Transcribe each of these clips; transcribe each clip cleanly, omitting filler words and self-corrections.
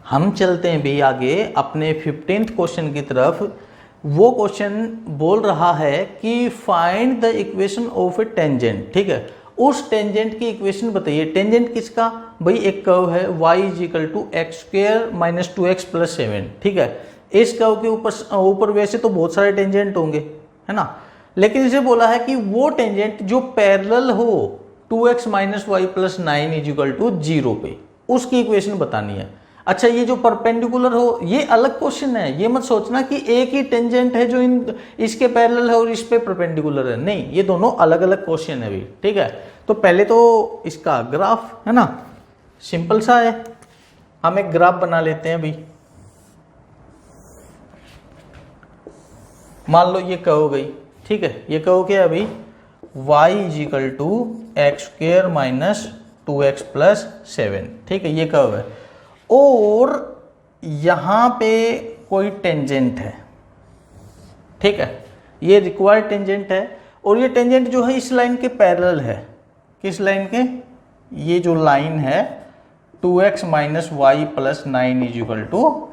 हम चलते हैं भी आगे अपने 15th क्वेश्चन की तरफ। वो क्वेश्चन बोल रहा है कि find the equation of A tangent. ठीक है, उस टेंजेंट की इक्वेशन बताइए। टेंजेंट किसका? भाई एक कर्व है y = x² - 2x + 7। ठीक है, इस कर्व के ऊपर वैसे तो बहुत सारे टेंजेंट होंगे, है ना, लेकिन इसे बोला है कि वो टेंजेंट जो पैरेलल हो 2x - y + 9 = 0 पे, उसकी इक्वेशन बतानी है। अच्छा, ये जो परपेंडिकुलर हो ये अलग क्वेश्चन है। ये मत सोचना कि एक ही टेंजेंट है जो इसके पैरेलल है और इस पे परपेंडिकुलर है, नहीं, ये दोनों अलग अलग क्वेश्चन है भी। ठीक है, तो पहले तो इसका ग्राफ है ना, सिंपल सा है, हम एक ग्राफ बना लेते हैं अभी। मान लो ये कर्व गई। ठीक है, ये कर्व क्या है अभी? y = x² - 2x + 7। ठीक है, ये कर्व है और यहां पे कोई टेंजेंट है। ठीक है, ये रिक्वायर्ड टेंजेंट है और ये टेंजेंट जो है इस लाइन के पैरेलल है। किस लाइन के? ये जो लाइन है 2x - y + 9 =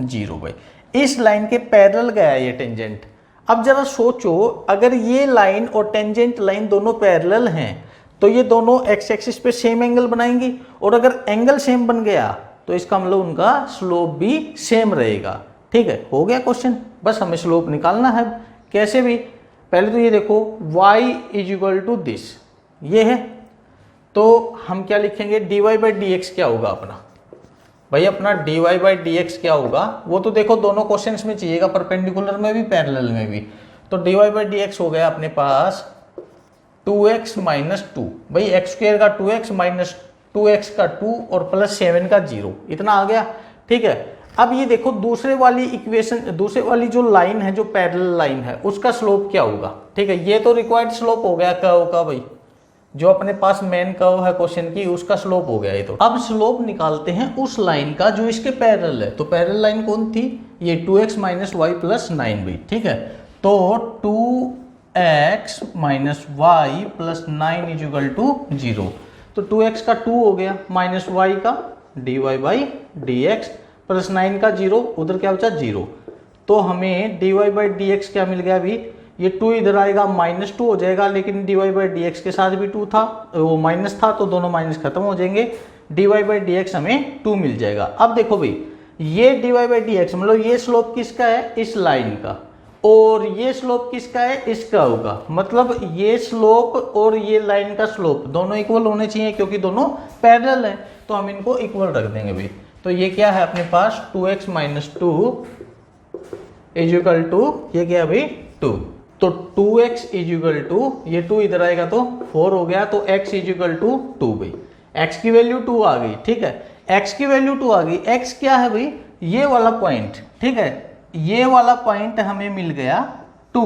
0 भाई, इस लाइन के पैरेलल गया है ये टेंजेंट। अब जरा सोचो, अगर ये लाइन और टेंजेंट लाइन दोनों पैरेलल हैं तो ये दोनों एक्स एक्सिस पे सेम एंगल बनाएंगी, और अगर एंगल सेम बन गया तो इसका मतलब उनका स्लोप भी सेम रहेगा। ठीक है, हो गया क्वेश्चन, बस हमें स्लोप निकालना है। कैसे भी? पहले तो ये देखो y = दिस, ये है, तो हम क्या लिखेंगे? dy/dx क्या होगा अपना? भाई अपना dy/dx क्या होगा? वो तो देखो दोनों क्वेश्चंस में चाहिएगा, परपेंडिकुलर में भी पैरेलल में भी। तो dy/dx हो गया अपने पास 2x - 2, भाई x² का 2x - 2x का 2 और +7 का 0, इतना आ गया। ठीक है, अब ये देखो दूसरे वाली इक्वेशन, दूसरे वाली जो लाइन है, जो पैरेलल लाइन है, उसका स्लोप क्या होगा? ठीक है, ये तो रिक्वायर्ड स्लोप हो गया कर्व का भाई, जो अपने पास मेन कर्व है क्वेश्चन की, उसका स्लोप हो गया ये तो। अब स्लोप निकालते हैं उस लाइन का जो इसके पैरेलल है। तो पैरेलल लाइन कौन थी? ये 2x - y + 9 भाई। ठीक है, तो 2x - y + 9 = 0। तो 2x का 2 हो गया माइनस y का dy/dx + 9 का 0, उधर क्या बचा? 0। तो हमें dy/dx क्या मिल गया अभी? ये 2 इधर आएगा -2 हो जाएगा, लेकिन dy/dx के साथ भी 2 था, वो माइनस था, तो दोनों माइनस खत्म हो जाएंगे। dy/dx हमें 2 मिल जाएगा। अब देखो भाई, ये dy/dx मतलब ये स्लोप किसका है? इस लाइन का, और ये स्लोप किसका है? इस कर्व का। मतलब ये स्लोप और ये लाइन का स्लोप दोनों इक्वल होने चाहिए, क्योंकि दोनों पैरेलल हैं, तो हम इनको इक्वल रख देंगे भाई। तो ये क्या है अपने पास? 2x - 2 = ये क्या है भाई? 2। तो 2x = ये 2 इधर आएगा तो 4 हो गया, तो x = 2 भाई। x की वैल्यू 2 आ गई। ठीक है, x की वैल्यू 2 आ गई। x क्या है भाई? ये वाला पॉइंट। ठीक है, ये वाला पॉइंट हमें मिल गया 2।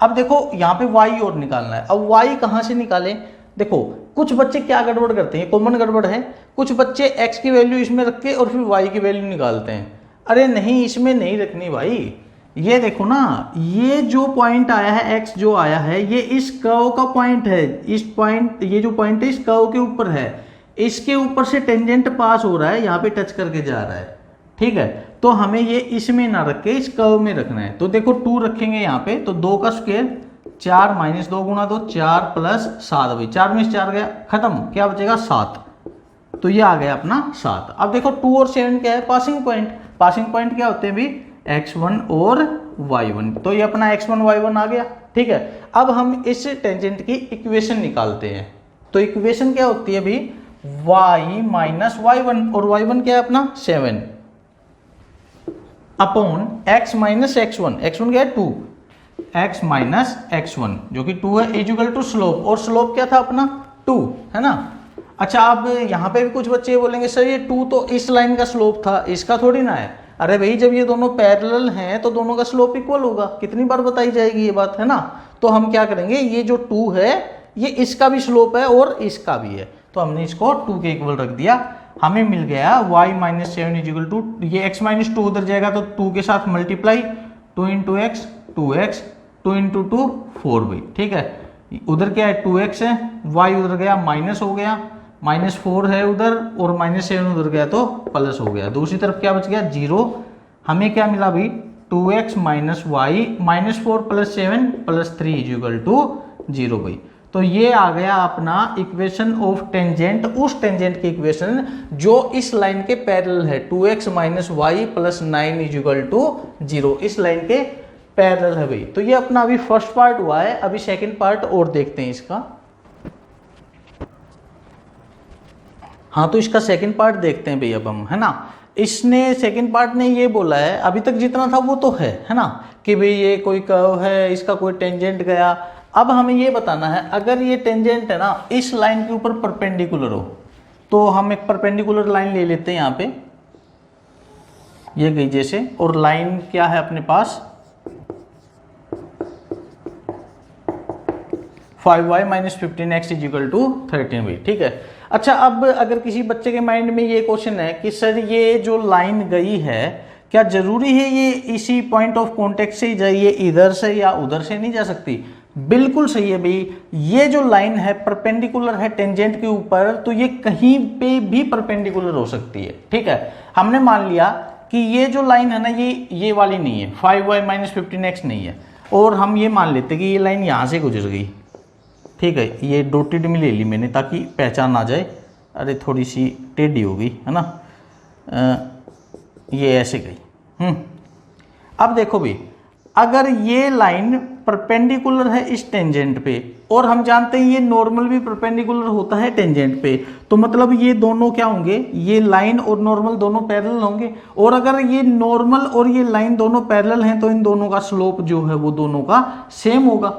अब देखो यहाँ पे y और निकालना है। अब y कहाँ से निकालें? देखो कुछ बच्चे क्या गड़बड़ करते हैं, कॉमन गड़बड़ है, कुछ बच्चे x की वैल्यू इसमें रख के और फिर y की वैल्यू निकालते हैं। अरे नहीं, इसमें नहीं रखनी भाई। ये देखो ना, ये जो पॉइंट आया है x जो आया है, ये इस कर्व का पॉइंट है। इस पॉइंट, ये जो पॉइंट है इस कर्व के ऊपर है, इसके ऊपर से टेंजेंट पास हो रहा है, यहाँ पे टच करके जा रहा है। ठीक है, तो हमें ये इसमें ना रख के इस कर्व में रखना है। तो देखो 2 रखेंगे यहाँ पे, तो 2 का स्क्वायर 4 - 2 × 2 4 + 7 भाई, 4 में से 4 गया, खत्म, क्या बचेगा? 7। तो ये आ गया अपना 7। अब देखो 2 और 7 क्या है? Passing point. पासिंग पॉइंट क्या होते हैं भी? x1 और y1। तो ये अपना x1 y1 आ गया। ठीक है, अब हम इस टेंजेंट की इक्वेशन निकालते हैं। तो इक्वेशन क्या होती है भी? y - y1, और y1 क्या है अपना? 7 अपॉन x - x1। x1 क्या है? 2। x - x1 जो कि 2 है = स्लोप, और स्लोप क्या था अपना? 2, है ना। अच्छा, अब यहाँ पे भी कुछ बच्चे बोलेंगे सर ये 2 तो इस लाइन का स्लोप था, इसका थोड़ी ना है। अरे भाई, जब ये दोनों पैरेलल हैं तो दोनों का स्लोप इक्वल होगा। कितनी बार बताई जाएगी ये बात, है ना। तो हम क्या करेंगे, ये जो 2 है ये इसका भी स्लोप है और इसका भी है, तो हमने इसको 2 के इक्वल रख दिया। हमें मिल गया y - 7 = ये x - 2 उधर जाएगा तो 2 के साथ मल्टीप्लाई, 2 × x 2x, 2 × 2 4 भाई। ठीक है, उधर क्या है? 2x है, y उधर गया माइनस हो गया, -4 है उधर और -7 उधर गया तो प्लस हो गया। दूसरी तरफ क्या बच गया 0। हमें क्या मिला भाई 2x माइनस वाई -4 + 7 + 3 = 0 भाई। तो ये आ गया अपना इक्वेशन ऑफ टेंजेंट, उस टेंजेंट की इक्वेशन जो इस लाइन के पैरेलल है। 2x माइनस वाई + 9 = 0 इस लाइन के पैरेलल है भाई। तो ये अपना अभी फर्स्ट पार्ट हुआ है, अभी सेकंड पार्ट और देखते हैं इसका। हाँ तो इसका सेकंड पार्ट देखते हैं भाई अब हम, है ना। इसने सेकंड पार्ट ने ये बोला है, अभी तक जितना था वो तो है ना, कि भाई ये कोई कर्व है, इसका कोई टेंजेंट गया। अब हमें ये बताना है अगर ये टेंजेंट है ना इस लाइन के ऊपर परपेंडिकुलर हो, तो हम एक परपेंडिकुलर लाइन ले लेते हैं यहाँ पे, ये गई जैसे, और लाइन क्या है अपने पास 5y - 15x = 13 भाई, ठीक है। अच्छा अब अगर किसी बच्चे के माइंड में ये क्वेश्चन है कि सर ये जो लाइन गई है क्या जरूरी है ये इसी पॉइंट ऑफ कॉन्टेक्ट से ही जाइए, इधर से या उधर से नहीं जा सकती? बिल्कुल सही है भाई, ये जो लाइन है परपेंडिकुलर है टेंजेंट के ऊपर, तो ये कहीं पे भी परपेंडिकुलर हो सकती है, ठीक है। हमने मान लिया कि ये जो लाइन है ना ये वाली नहीं है, 5y - 15x नहीं है, और हम ये मान लेते कि ये लाइन यहाँ से गुजर गई, ठीक है। ये डॉटेड में ले ली मैंने ताकि पहचान ना जाए, अरे थोड़ी सी टेढ़ी हो गई है ना, ये ऐसे गई। अब देखो भाई अगर ये लाइन परपेंडिकुलर है इस टेंजेंट पे, और हम जानते हैं ये नॉर्मल भी परपेंडिकुलर होता है टेंजेंट पे, तो मतलब ये दोनों क्या होंगे, ये लाइन और नॉर्मल दोनों पैरेलल होंगे। और अगर ये नॉर्मल और ये लाइन दोनों पैरेलल हैं तो इन दोनों का स्लोप जो है वो दोनों का सेम होगा।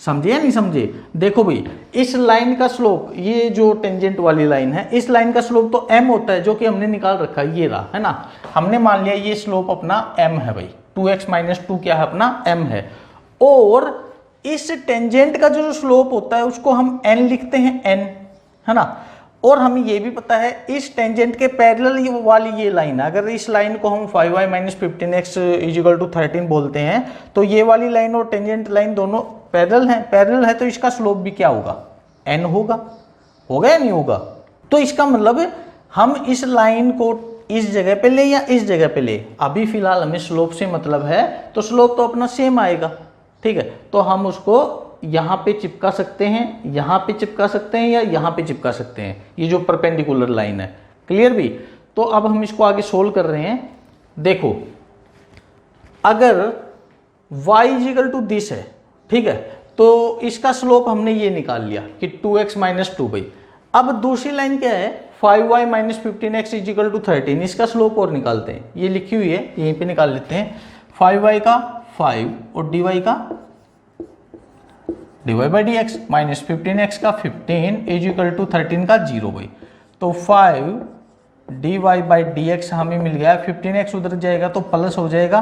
समझे या नहीं समझे? देखो भाई इस लाइन का स्लोप, ये जो टेंजेंट वाली लाइन है, इस लाइन का स्लोप तो m होता है जो कि हमने निकाल रखा है, ये रहा, है ना। हमने मान लिया ये स्लोप अपना m है भाई, 2x - 2 क्या है अपना m है। और इस टेंजेंट का जो स्लोप होता है उसको हम n लिखते हैं, n, है ना। और हमें ये भी पता है इस टेंजेंट के पैरेलल वाली ये लाइन है, अगर इस लाइन को हम 5y - 15x = 13 बोलते हैं, तो ये वाली लाइन और टेंजेंट लाइन दोनों पैरेलल है, तो इसका स्लोप भी क्या होगा, n होगा या नहीं होगा? तो इसका मतलब हम इस लाइन को इस जगह पे ले या इस जगह पे ले, अभी फिलहाल हमें स्लोप से मतलब है, तो स्लोप तो अपना सेम आएगा, ठीक है। तो हम उसको यहाँ पे चिपका सकते हैं, यहाँ पे चिपका सकते हैं, या यहाँ पे चिपका सकते हैं, ये जो परपेंडिकुलर लाइन है। क्लियर भी? तो अब हम इसको आगे सोल्व कर रहे हैं। देखो अगर y = दिस है, ठीक है, तो इसका स्लोप हमने ये निकाल लिया कि 2x - 2 भाई। अब दूसरी लाइन क्या है 5y - 15x = 13, इसका स्लोप और निकालते हैं, ये लिखी हुई है यहीं पे निकाल लेते हैं। 5y का 5 और dy का dy/dx - 15x का 15 = 13 का 0 भाई। तो 5 dy/dx हमें मिल गया, 15x उधर जाएगा तो प्लस हो जाएगा,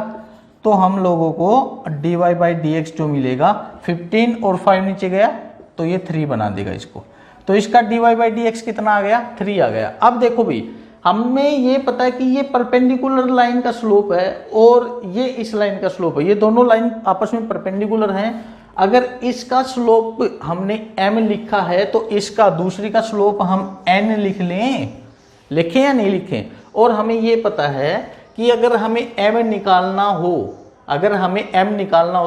तो हम लोगों को dy/dx जो मिलेगा 15 और 5 नीचे गया तो ये 3 बना देगा इसको, तो इसका dy/dx कितना आ गया 3 आ गया। अब देखो भाई हमें ये पता है कि ये परपेंडिकुलर लाइन का स्लोप है और ये इस लाइन का स्लोप है, ये दोनों लाइन आपस में परपेंडिकुलर हैं। अगर इसका स्लोप हमने m लिखा है तो इसका दूसरी का स्लोप हम n लिख लिखें या नहीं लिखें? और हमें ये पता है कि अगर हमें m निकालना हो,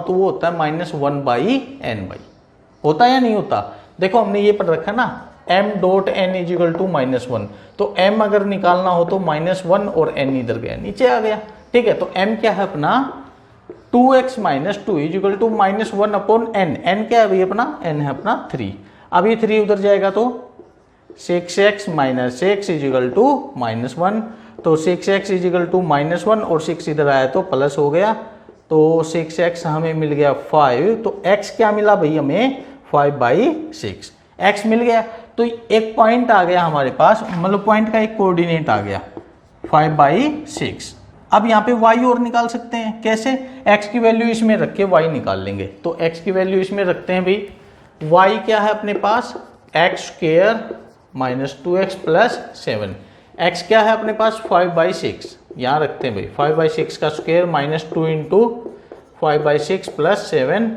तो वो होता है -1/n भाई, होता है या नहीं होता? देखो हमने ये पढ़ रखा ना m.n = -1, तो m अगर निकालना हो तो -1 और n इधर गया नीचे आ गया, ठीक है। तो m क्या है अपना 2x - 2 = -1/n, n क्या है भाई अपना, n है अपना 3। अब ये 3 उधर जाएगा तो 6x - 6 = -1, तो 6x = -1 और 6 इधर आया तो प्लस हो गया, तो 6x हमें मिल गया 5, तो x क्या मिला भाई हमें 5/6 x मिल गया। तो एक पॉइंट आ गया हमारे पास, मतलब पॉइंट का एक कोऑर्डिनेट आ गया 5/6। अब यहाँ पे y और निकाल सकते हैं, कैसे? x की वैल्यू इसमें रख के y निकाल लेंगे, तो x की वैल्यू इसमें रखते हैं भाई, y क्या है अपने पास x² - 2x + 7, x क्या है अपने पास 5/6, यहाँ रखते हैं भाई 5/6 का स्क्वायर -2 × 5/6 + 7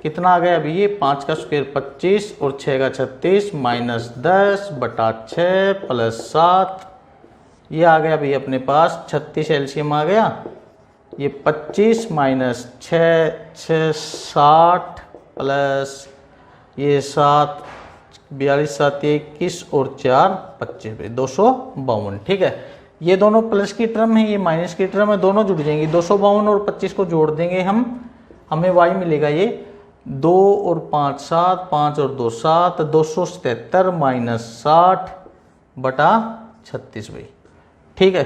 कितना आ गया अभी ये 5 का स्क्वायर 25 और 6 का 36 माइनस 10 बटा 6 प्लस 7, ये आ गया अभी अपने पास 36 एलसीएम आ गया, ये 25 माइनस 6 60 प्लस ये 7 42 7 21 और 4 25 पे 252। ठीक है, ये दोनों प्लस की टर्म है, ये माइनस की टर्म है, दोनों जुड़ जाएंगी। 252 और 25 को जोड़ देंगे हम, हमें y मिलेगा ये 2 और 5 7, 5 और 2 7, 277 माइनस 60 बटा 36 भाई। ठीक है,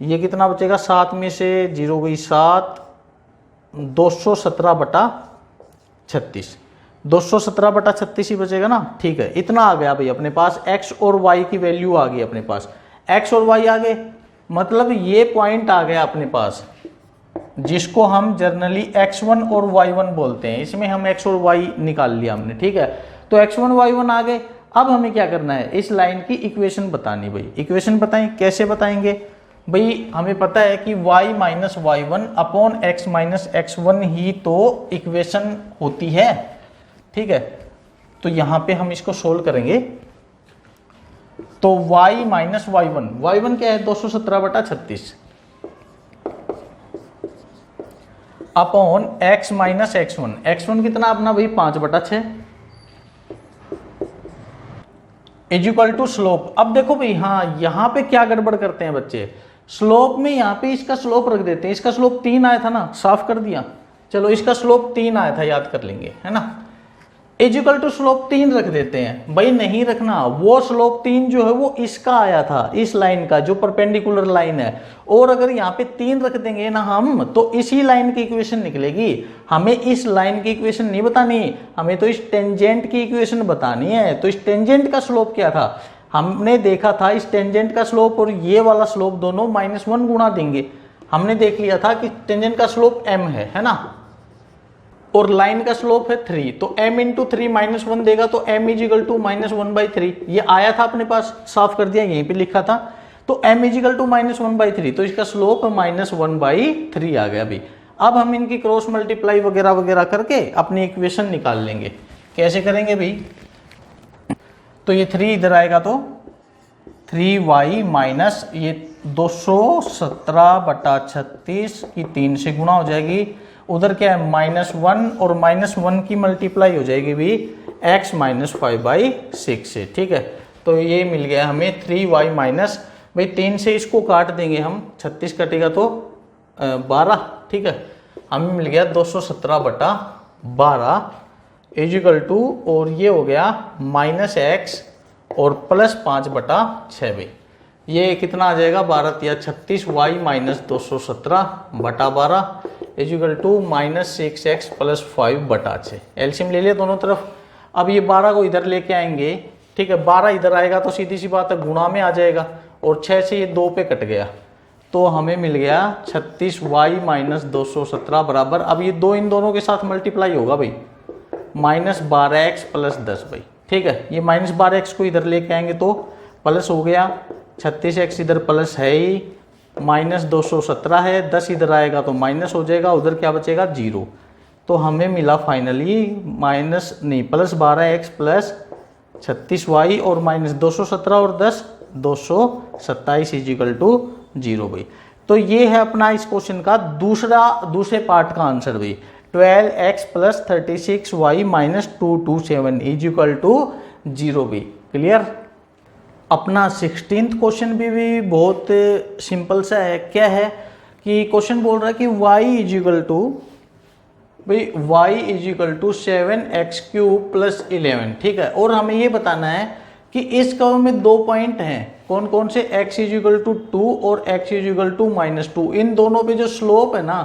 ये कितना बचेगा, 7 में से 0 गई 7, 217 बटा 36, 217 बटा 36 ही बचेगा ना। ठीक है, इतना आ गया भाई अपने पास, x और y की वैल्यू आ गई अपने पास, x और y आ गए, मतलब ये पॉइंट आ गया अपने पास जिसको हम जनरली x1 और y1 बोलते हैं। इसमें हम x और y निकाल लिया हमने। ठीक है, तो x1 y1 आ गए। अब हमें क्या करना है, इस लाइन की इक्वेशन बतानी भाई। इक्वेशन बताएं, कैसे बताएंगे भाई, हमें पता है कि y minus y1 upon x minus x1 ही तो इक्वेशन होती है। ठीक है, तो यहां पे हम इसको सोल्व करेंगे। तो y माइनस y1 क्या है, 217 बटा 36 अपॉन x माइनस x1 कितना अपना भाई 5 बटा 6 इक्वल टू स्लोप। अब देखो भाई, हाँ यहां पे क्या गड़बड़ करते हैं बच्चे, स्लोप में यहां पे इसका स्लोप रख देते हैं। इसका स्लोप 3 आया था ना, साफ कर दिया, चलो इसका स्लोप 3 आया था, याद कर लेंगे, है ना। इक्वल टू स्लोप 3 रख देते हैं भाई, नहीं रखना, वो स्लोप 3 जो है वो इसका आया था, इस लाइन का जो परपेंडिकुलर लाइन है। और अगर यहाँ पे 3 रख देंगे ना हम, तो इसी लाइन की इक्वेशन निकलेगी। हमें इस लाइन की इक्वेशन नहीं बतानी, हमें तो इस टेंजेंट की इक्वेशन बतानी है। तो इस टेंजेंट का स्लोप क्या था, हमने देखा था इस टेंजेंट का स्लोप और ये वाला स्लोप दोनों -1 गुणा देंगे। हमने देख लिया था कि टेंजेंट का स्लोप m है ना, और लाइन का स्लोप है 3, तो m इंटू 3 -1 देगा, तो m इजिकल टू -1/3। ये आया था अपने पास, साफ कर दिया, यहीं पे लिखा था। तो m इजिकल टू -1/3, तो इसका स्लोप -1/3 आ गया अभी। अब हम इनकी क्रॉस मल्टीप्लाई वगैरह वगैरह करके अपनी इक्वेशन निकाल लेंगे। कैसे करेंगे भाई, तो ये 3 इधर आएगा तो 3y माइनस ये 217 बटा 36 की 3 से गुणा हो जाएगी। उधर क्या है -1 और -1 की मल्टीप्लाई हो जाएगी भी x माइनस 5/6 से। ठीक है, तो ये मिल गया हमें 3y माइनस, भाई 3 से इसको काट देंगे हम, 36 कटेगा तो 12। ठीक है, हमें मिल गया 217 बटा 12 इजिकल टू, और ये हो गया -x और +5 बटा 6 भाई। ये कितना आ जाएगा, 12 या 36 y माइनस 217 बटा 12 इजिकल टू -6x + 5 बटा 6। एलसीएम ले लिया दोनों तरफ। अब ये 12 को इधर लेके आएंगे। ठीक है, 12 इधर आएगा तो सीधी सी बात है गुणा में आ जाएगा, और 6 से ये 2 पे कट गया, तो हमें मिल गया 36y माइनस 217 बराबर, अब ये 2 इन दोनों के साथ मल्टीप्लाई होगा भाई, -12x + 10 भाई। ठीक है, ये -12x को इधर लेके आएंगे तो प्लस हो गया, 36x इधर प्लस है ही, -217 है, 10 इधर आएगा तो माइनस हो जाएगा, उधर क्या बचेगा 0। तो हमें मिला फाइनली +12x + 36y और -217 और 10 227 इजिकल टू 0 भाई। तो ये है अपना इस क्वेश्चन का दूसरे पार्ट का आंसर भाई, 12x + 36y - 227 इजिकल टू 0 भाई। क्लियर। अपना 16th क्वेश्चन भी बहुत सिंपल सा है। क्या है कि क्वेश्चन बोल रहा है कि y इजिकल टू भाई y इजिकल टू 7x³ + 11। ठीक है, और हमें ये बताना है कि इस कर्व में 2 पॉइंट हैं, कौन कौन से, x इजिकल टू 2 और x इजिकल टू -2। इन दोनों पे जो स्लोप है ना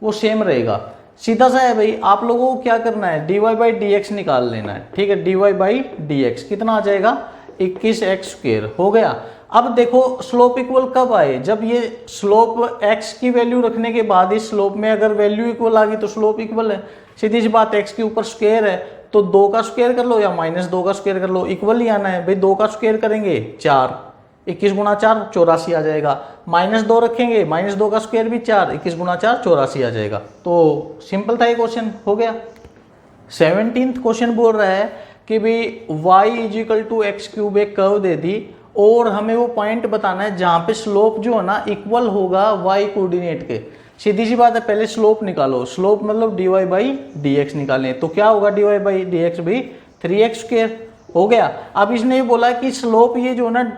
वो सेम रहेगा। सीधा सा है भाई, आप लोगों को क्या करना है, dy/dx निकाल लेना है। ठीक है, dy/dx कितना आ जाएगा, 21x² हो गया। अब देखो स्लोप इक्वल कब आए, जब ये स्लोप x की वैल्यू रखने के बाद इस स्लोप में अगर वैल्यू इक्वल आ गई तो स्लोप इक्वल है। सीधी सी बात, x के ऊपर स्क्वायर है तो 2 का स्क्वायर कर लो या -2 का स्क्वायर कर लो, इक्वल ही आना है भाई। 2 का स्क्वायर करेंगे 4, 21 गुणा 4 84 आ जाएगा। -2 रखेंगे, -2 का स्क्वायर भी 4, 21 गुणा 4 84 आ जाएगा। तो सिंपल था ये क्वेश्चन, हो गया। 17th क्वेश्चन बोल रहा है कि भाई y is equal to X cube एक कर्व दे दी और हमें वो पॉइंट बताना है जहां पे स्लोप जो है ना इक्वल होगा y कोऑर्डिनेट के। सीधी सी बात है, पहले स्लोप निकालो, स्लोप मतलब dy बाई डी एक्स निकालें, तो क्या होगा dy बाई डी एक्स भी 3x² हो गया। अब इसने ये बोला कि स्लोप ये जो ना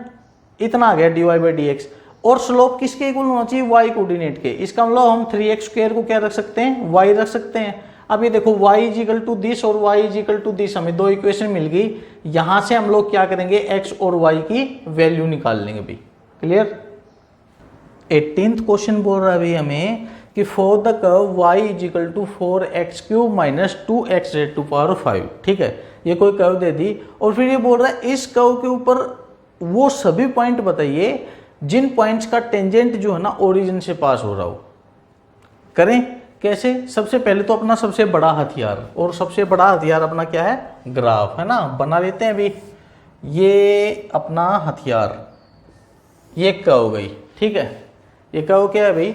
इतना आ गया dy बाई डी एक्स, और स्लोप किसके इक्वल होना चाहिए, y कोऑर्डिनेट के। इसका मतलब हम 3x² को क्या रख सकते हैं, y रख सकते हैं। अब ये देखो y is equal to this और y is equal to this, हमें दो इक्वेशन मिल गई। यहां से हम लोग क्या करेंगे, x और y की वैल्यू निकाल लेंगे भाई। क्लियर। 18th क्वेश्चन बोल रहा है भाई हमें कि for the curve y is equal to 4x³ minus 2x raise to power 5। ठीक है, ये कोई कर्व दे दी और फिर ये बोल रहा है इस कर्व के ऊपर वो सभी पॉइंट बताइए जिन पॉइंट्स का टेंजेंट जो है ना ओरिजिन से पास हो रहा हो। करें कैसे, सबसे पहले तो अपना सबसे बड़ा हथियार, और सबसे बड़ा हथियार अपना क्या है, ग्राफ, है ना। बना लेते हैं अभी, ये अपना हथियार, ये कर्व गई। ठीक है, ये कर्व क्या है भाई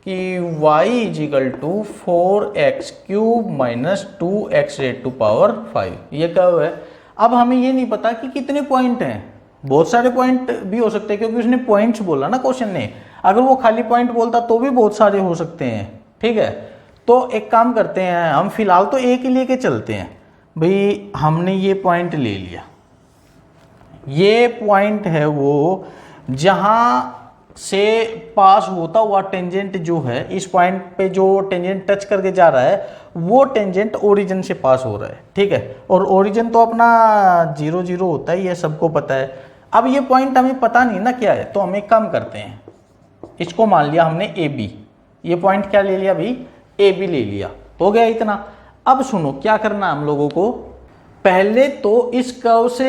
कि y is equal to 4x³ minus 2x raise to power 5, ये कर्व है। अब हमें ये नहीं पता कि कितने पॉइंट हैं, बहुत सारे पॉइंट भी हो सकते हैं क्योंकि उसने पॉइंट्स बोला ना क्वेश्चन ने। अगर वो खाली पॉइंट बोलता तो भी बहुत सारे हो सकते हैं। ठीक है, तो एक काम करते हैं, हम फिलहाल तो एक ही लेके चलते हैं भाई। हमने ये पॉइंट ले लिया, ये पॉइंट है वो जहां से पास होता हुआ टेंजेंट जो है, इस पॉइंट पे जो टेंजेंट टच करके जा रहा है वो टेंजेंट ओरिजिन से पास हो रहा है। ठीक है, और ओरिजिन तो अपना 0 0 होता है, ये सबको पता है। अब ये पॉइंट हमें पता नहीं ना क्या है, तो हम एक काम करते हैं, इसको मान लिया हमने AB, ये पॉइंट क्या ले लिया भाई, AB ले लिया, हो गया इतना। अब सुनो क्या करना है हम लोगों को, पहले तो इस कर्व से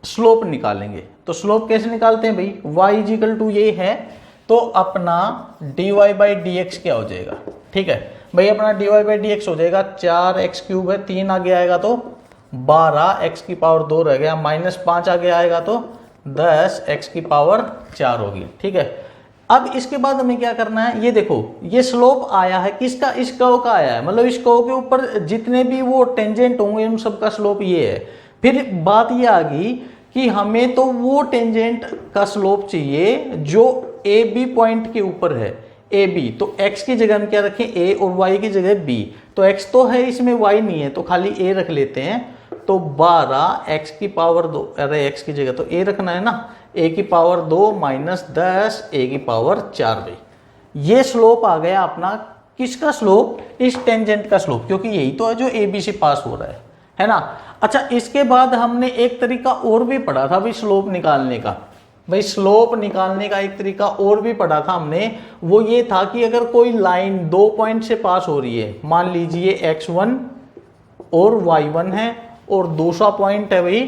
स्लोप निकालेंगे। तो स्लोप कैसे निकालते हैं भाई, y इज इक्वल टू ये है, तो अपना dy बाई डी एक्स क्या हो जाएगा। ठीक है भाई, अपना dy बाई डी एक्स हो जाएगा 4x³ है, 3 आगे आएगा तो 12, x की पावर 2 रह गया, माइनस 5 आगे आएगा तो 10, x की पावर 4 होगी। ठीक है, अब इसके बाद हमें क्या करना है, ये देखो ये स्लोप आया है किसका, इस कर्व का आया है, मतलब इस कर्व के ऊपर जितने भी वो टेंजेंट होंगे उन सबका स्लोप ये है। फिर बात ये आ गई कि हमें तो वो टेंजेंट का स्लोप चाहिए जो ए बी पॉइंट के ऊपर है, ए बी, तो x की जगह हम क्या रखें, a, और y की जगह b। तो x तो है इसमें, y नहीं है, तो खाली a रख लेते हैं। तो 12 x की पावर 2, अरे x की जगह तो a रखना है ना, a की पावर 2 माइनस 10 a की पावर 4 भाई। ये स्लोप आ गया अपना, किसका स्लोप, इस टेंजेंट का स्लोप, क्योंकि यही तो है जो ए बी से पास हो रहा है ना। अच्छा, इसके बाद हमने एक तरीका और भी पढ़ा था भाई स्लोप निकालने का। भाई स्लोप निकालने का एक तरीका और भी पढ़ा था हमने, वो ये था कि अगर कोई लाइन 2 पॉइंट से पास हो रही है, मान लीजिए x1 और y1 है, और दूसरा पॉइंट है भाई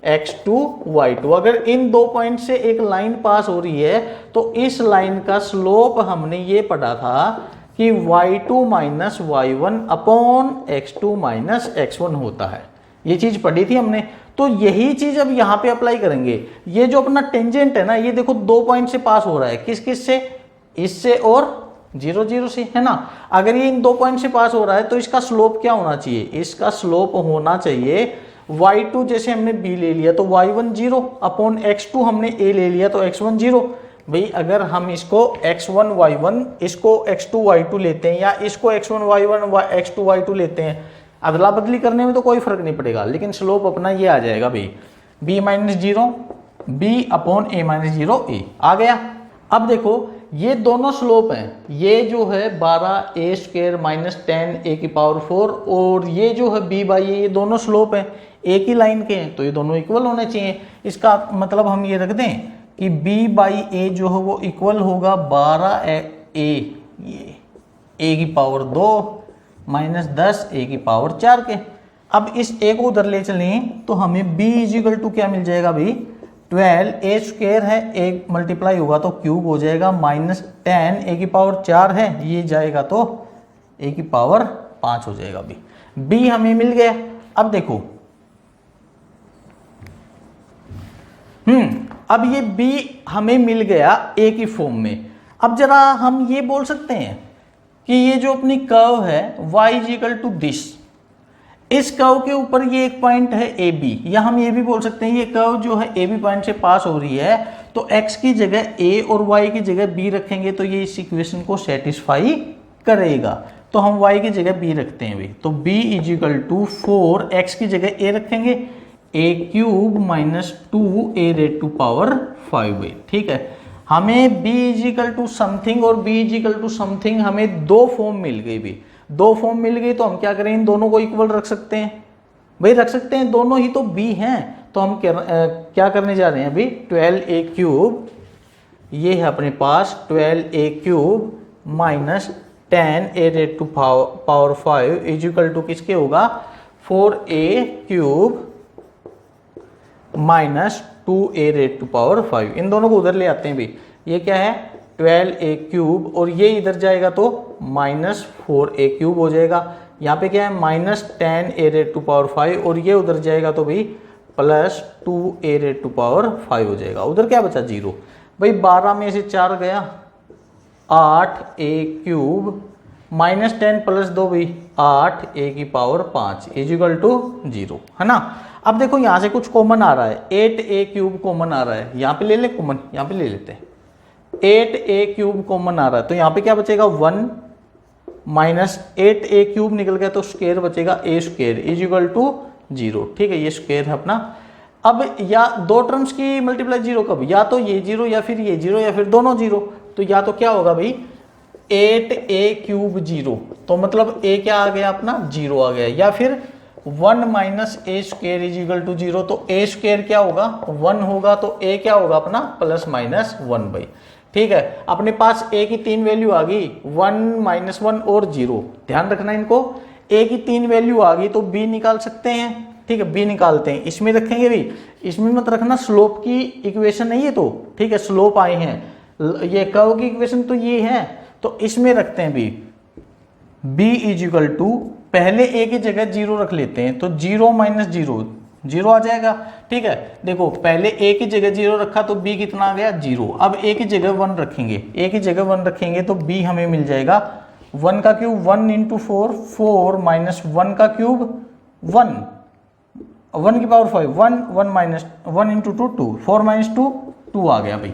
x2 y2, अगर इन 2 पॉइंट से एक लाइन पास हो रही है तो इस लाइन का स्लोप हमने ये पढ़ा था कि y2 minus y1 upon x2 minus x1 होता है। ये चीज पढ़ी थी हमने, तो यही चीज अब यहाँ पे अप्लाई करेंगे। ये जो अपना टेंजेंट है ना, ये देखो 2 पॉइंट से पास हो रहा है, किस किस से, इससे और 0 0 से, है ना। अगर ये इन 2 पॉइंट से पास हो रहा है तो इसका स्लोप क्या होना चाहिए, इसका स्लोप होना चाहिए y2, जैसे हमने b ले लिया तो y1 0 अपॉन x2 हमने a ले लिया तो x1 0। भाई अगर हम इसको x1 y1, इसको x2 y2 लेते हैं, या इसको x1 y1 x2 y2 लेते हैं, अदला बदली करने में तो कोई फर्क नहीं पड़ेगा, लेकिन स्लोप अपना ये आ जाएगा भाई b minus 0 b upon a minus 0 a आ गया। अब देखो ये दोनों स्लोप हैं, ये जो है 12a² माइनस 10a की पावर 4, और ये जो है b बाई a, ये दोनों स्लोप हैं, एक ही लाइन के हैं, तो ये दोनों इक्वल होने चाहिए। इसका मतलब हम ये रख दें कि b बाई a जो है वो इक्वल होगा 12a, ये a की पावर 2 माइनस 10 a की पावर 4 के। अब इस a को उधर ले चलें तो हमें b इज इक्वल टू क्या मिल जाएगा भाई, 12a² है, a मल्टीप्लाई होगा तो क्यूब हो जाएगा, माइनस 10 a की पावर 4 है, ये जाएगा तो a की पावर 5 हो जाएगा। b हमें मिल गया। अब देखो अब ये b हमें मिल गया a की फॉर्म में। अब जरा हम ये बोल सकते हैं कि ये जो अपनी कर्व है y is equal to this, इस कर्व के ऊपर ये एक पॉइंट है ए बी, या हम ये भी बोल सकते हैं ये कर्व जो है ए बी पॉइंट से पास हो रही है, तो x की जगह a और y की जगह b रखेंगे तो ये इस इक्वेशन को सेटिस्फाई करेगा। तो हम y की जगह b रखते हैं भी, तो b is equal to 4, x की जगह a रखेंगे a cube minus 2a raise to power 5a। ठीक है, हमें b is equal to something और b is equal to something, हमें दो फॉर्म मिल गई भी, दो फॉर्म मिल गई तो हम क्या करें, इन दोनों को इक्वल रख सकते हैं भाई, रख सकते हैं, दोनों ही तो b हैं। तो हम क्या करने जा रहे हैं अभी, 12a क्यूब, ये है अपने पास 12a cube minus 10a raise to power 5 is equal to किसके होगा, 4a cube minus 2a raise to power 5। इन दोनों को उधर ले आते हैं भी, ये क्या है 12a क्यूब और ये इधर जाएगा तो माइनस 4a क्यूब हो जाएगा। यहाँ पे क्या है minus 10a raise to power 5 और ये उधर जाएगा तो भाई plus 2a raise to power 5 हो जाएगा। उधर क्या बचा 0, भाई 12 में से 4 गया 8a क्यूब माइनस 10 प्लस 2 भाई 8a की पावर 5 इज इक्वल टू 0, है ना। अब देखो यहाँ से कुछ कॉमन आ रहा है, 8a क्यूब कॉमन आ रहा है, यहाँ पे ले ले कॉमन, यहाँ पे ले लेते हैं 8a क्यूब कॉमन आ रहा है, तो यहाँ पे क्या बचेगा 1 माइनस 8a क्यूब निकल गया तो स्क्वायर बचेगा a square is equal to 0। ठीक है, ये स्क्वायर है अपना। अब या दो टर्म्स की मल्टीप्लाई 0 कब, या तो ये 0 या फिर ये 0 या फिर दोनों 0, तो या तो क्या होगा भाई 8a क्यूब 0, तो मतलब a क्या आ गया अपना 0 आ गया, या फिर 1 minus a square is equal to 0, तो a स्क्वायर क्या होगा 1 होगा, तो a क्या होगा अपना प्लस माइनस 1 भाई। ठीक है, अपने पास a की 3 वैल्यू आ गई, 1 माइनस 1 और 0, ध्यान रखना इनको, a की 3 वैल्यू आ गई तो b निकाल सकते हैं। ठीक है, b निकालते हैं, इसमें रखेंगे भी, इसमें मत रखना स्लोप की इक्वेशन है ये तो, ठीक है स्लोप आए हैं, ये कर्व की इक्वेशन तो ये है, तो इसमें रखते हैं b इज इक्वल टू, पहले a की जगह 0 रख लेते हैं, तो 0 माइनस 0 0 आ जाएगा। ठीक है, देखो पहले a की जगह 0 रखा तो b कितना आ गया 0, अब a की जगह 1 रखेंगे, a की जगह 1 रखेंगे तो b हमें मिल जाएगा 1 का क्यूब 1 इंटू 4, 4 माइनस 1 का क्यूब 1, 1 की पावर 5 1, 1 माइनस 1 इंटू 2 2, 4 माइनस 2 2 आ गया भाई,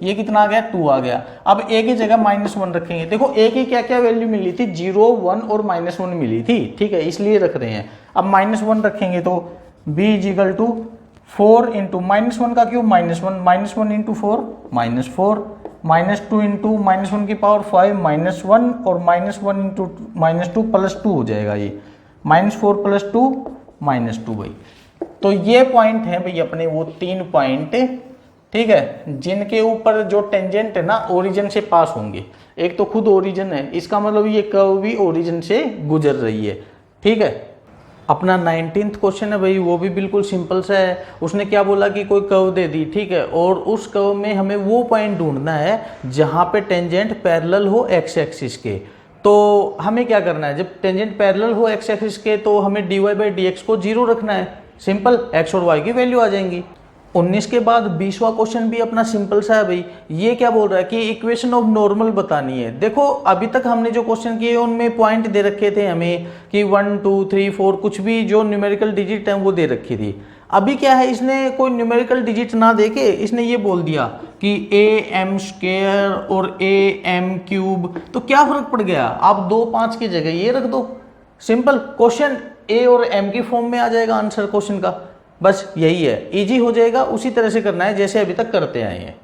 ये कितना आ गया 2 आ गया। अब a की जगह माइनस 1 रखेंगे, देखो a की क्या क्या वैल्यू मिली थी 0 1 और माइनस 1 मिली थी, ठीक है इसलिए रख रहे हैं। अब माइनस 1 रखेंगे तो b is equal to 4 into minus 1 का cube minus 1, minus 1 into 4 minus 4, minus 2 into minus 1 की पावर 5 माइनस 1 और माइनस 1 इंटू माइनस 2 प्लस 2 हो जाएगा, ये माइनस 4 प्लस 2 माइनस 2 भाई। तो ये पॉइंट है भाई अपने वो 3 पॉइंट, ठीक है, जिनके ऊपर जो टेंजेंट है ना ओरिजिन से पास होंगे। एक तो खुद ओरिजिन है, इसका मतलब ये कर्व भी ओरिजिन से गुजर रही है। ठीक है, अपना 19th क्वेश्चन है भाई, वो भी बिल्कुल सिंपल सा है। उसने क्या बोला कि कोई कर्व दे दी, ठीक है, और उस कर्व में हमें वो पॉइंट ढूंढना है जहां पे टेंजेंट पैरेलल हो एक्स एक्सिस के। तो हमें क्या करना है, जब टेंजेंट पैरेलल हो एक्स एक्सिस के तो हमें dy बाई dx को 0 रखना है, सिंपल, x और y की वैल्यू आ जाएंगी। 19 के बाद 20वां क्वेश्चन भी अपना सिंपल सा है भाई। ये क्या बोल रहा है कि इक्वेशन ऑफ नॉर्मल बतानी है। देखो अभी तक हमने जो क्वेश्चन किए उनमें पॉइंट दे रखे थे हमें कि 1 2 3 4 कुछ भी जो न्यूमेरिकल डिजिट है वो दे रखी थी। अभी क्या है, इसने कोई न्यूमेरिकल डिजिट ना देके इसने ये बोल दिया कि am स्क्वायर और am क्यूब, तो क्या फर्क पड़ गया, आप 2 5 की जगह ये रख दो, सिंपल, क्वेश्चन a और m की फॉर्म में आ जाएगा आंसर क्वेश्चन का। बस यही है, इजी हो जाएगा, उसी तरह से करना है जैसे अभी तक करते आए हैं।